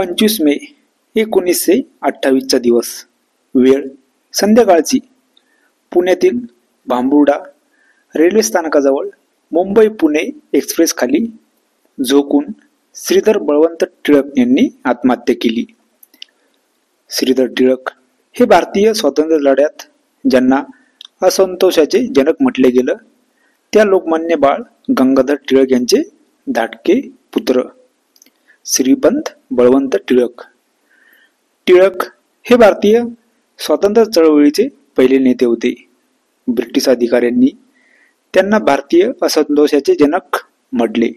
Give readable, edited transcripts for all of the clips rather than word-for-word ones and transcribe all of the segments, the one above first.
25 मे 1928चा दिवस. वेळ संध्याकाळची. पुण्यातील भांबुर्डा रेल्वे स्थानकाजवळ मुंबई पुणे एक्सप्रेस खाली झोकून श्रीधर बळवंत टिळक यांनी आत्महत्या केली. श्रीधर टिळक हे भारतीय स्वातंत्र्य लढ्यात ज्यांना असंतोषाचे जनक म्हटले गेलं त्या लोकमान्य बाळ गंगाधर टिळक यांचे धाकटे पुत्र श्रीपंत बळवंत टिळक. टिळक हे भारतीय स्वातंत्र्य चळवळीचे पहिले नेते होते. ब्रिटिश अधिकाऱ्यांनी त्यांना भारतीय असंतोषाचे जनक म्हटले.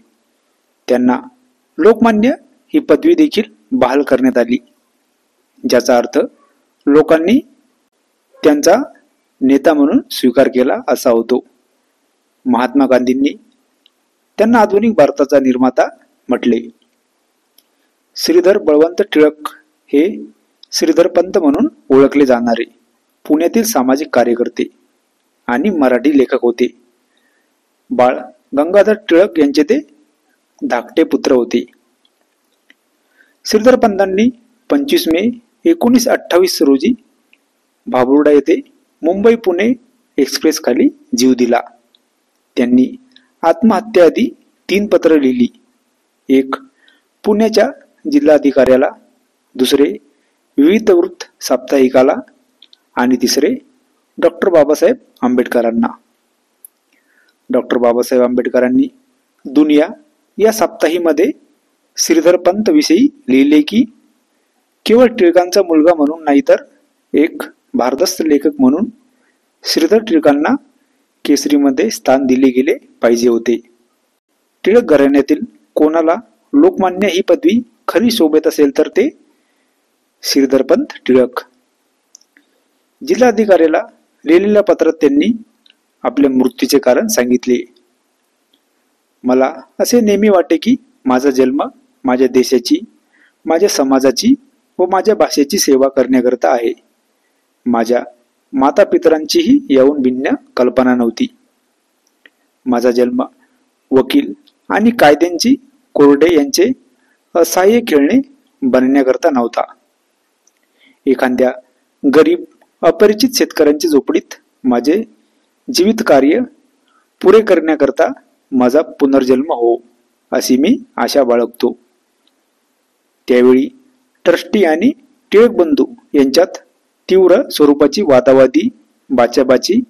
त्यांना लोकमान्य ही पदवी देखील बहाल करण्यात आली, ज्याचा अर्थ लोकांनी त्यांचा नेता म्हणून स्वीकार केला असा होतो. महात्मा गांधींनी त्यांना आधुनिक भारताचा निर्माता म्हटले. श्रीधर बळवंत टिळक हे श्रीधरपंत म्हणून ओळखले जाणारे पुण्यातील सामाजिक कार्यकर्ते आणि मराठी लेखक होते. बाळ गंगाधर टिळक यांचे ते धाकटे पुत्र होते. श्रीधरपंतांनी 25 मे 1928 रोजी भांबुर्डा येथे मुंबई पुणे एक्सप्रेस खाली जीव दिला. त्यांनी आत्महत्याआधी 3 पत्र लिहिली. एक पुण्याच्या जिल्हाधिकाऱ्याला, दुसरे विविध वृत्त साप्ताहिकाला आणि तिसरे डॉक्टर बाबासाहेब आंबेडकरांना. डॉक्टर बाबासाहेब आंबेडकरांनी दुनिया या साप्ताहिमध्ये श्रीधरपंत विषयी लिहिले की केवळ टिळकांचा मुलगा म्हणून नाही तर एक भारदस्त लेखक म्हणून श्रीधर टिळकांना केसरीमध्ये स्थान दिले गेले पाहिजे होते. टिळक घराण्यातील कोणाला लोकमान्य ही पदवी खरी शोभत असेल तर ते श्रीधरपंत टिळक. जिल्हाधिकाऱ्याला लिहिलेल्या पत्रात त्यांनी आपल्या मृत्यूचे कारण सांगितले. मला असे नेहमी वाटे की माझा जन्म माझ्या देशाची, माझ्या समाजाची व माझ्या भाषेची सेवा करण्याकरता आहे. माझ्या माता पितरांचीही याहून भिन्न कल्पना नव्हती. माझा जन्म वकील आणि कायद्यांची कोरडे यांचे असहाय्य खेळणे बनण्याकरता नव्हता. एखाद्या गरीब अपरिचित शेतकऱ्यांच्या झोपडीत माझे जीवित कार्य पुरे करण्याकरता माझा पुनर्जन्म हो अशी मी आशा बाळगतो. त्यावेळी ट्रस्टी आणि टिळक बंधू यांच्यात तीव्र स्वरूपाची वादावादी, बाचाबाची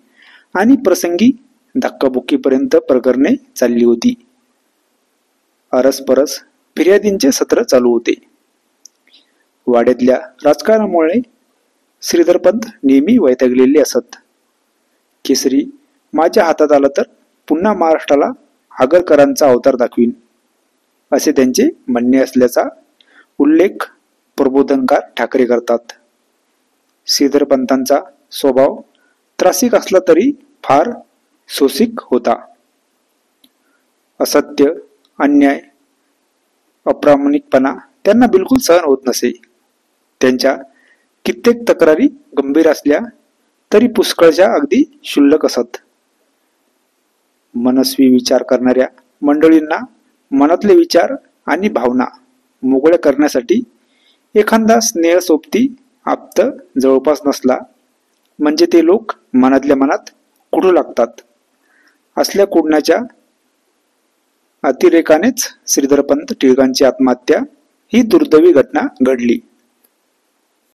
आणि प्रसंगी धक्काबुक्कीपर्यंत प्रकरणे चालली होती. अरसपरस फिर्यादींचे सत्र चालू होते. वाड्यातल्या राजकारणामुळे श्रीधरपंत नेहमी वैतागलेले असत. केसरी माझ्या हातात आला तर पुन्हा महाराष्ट्राला आगरकरांचा अवतार दाखवीन असे त्यांचे म्हणणे असल्याचा उल्लेख प्रबोधनकार ठाकरे करतात. श्रीधरपंतांचा स्वभाव त्रासिक असला तरी फार सोसिक होता. असत्य, अन्याय, अप्रामाणिकपणा त्यांना बिलकुल सहन होत नसे. त्यांच्या कित्येक तक्रारी गंभीर असल्या तरी पुष्कळशा अगदी क्षुल्लक असत. मनस्वी विचार करणाऱ्या मंडळींना मनातले विचार आणि भावना मोकळ्या करण्यासाठी एखादा स्नेहसोबती आप्त जवळपास नसला म्हणजे ते लोक मनातल्या मनात कुढू लागतात. असल्या कुडण्याच्या अतिरेकानेच श्रीधरपंत टिळकांची आत्महत्या ही दुर्दैवी घटना घडली.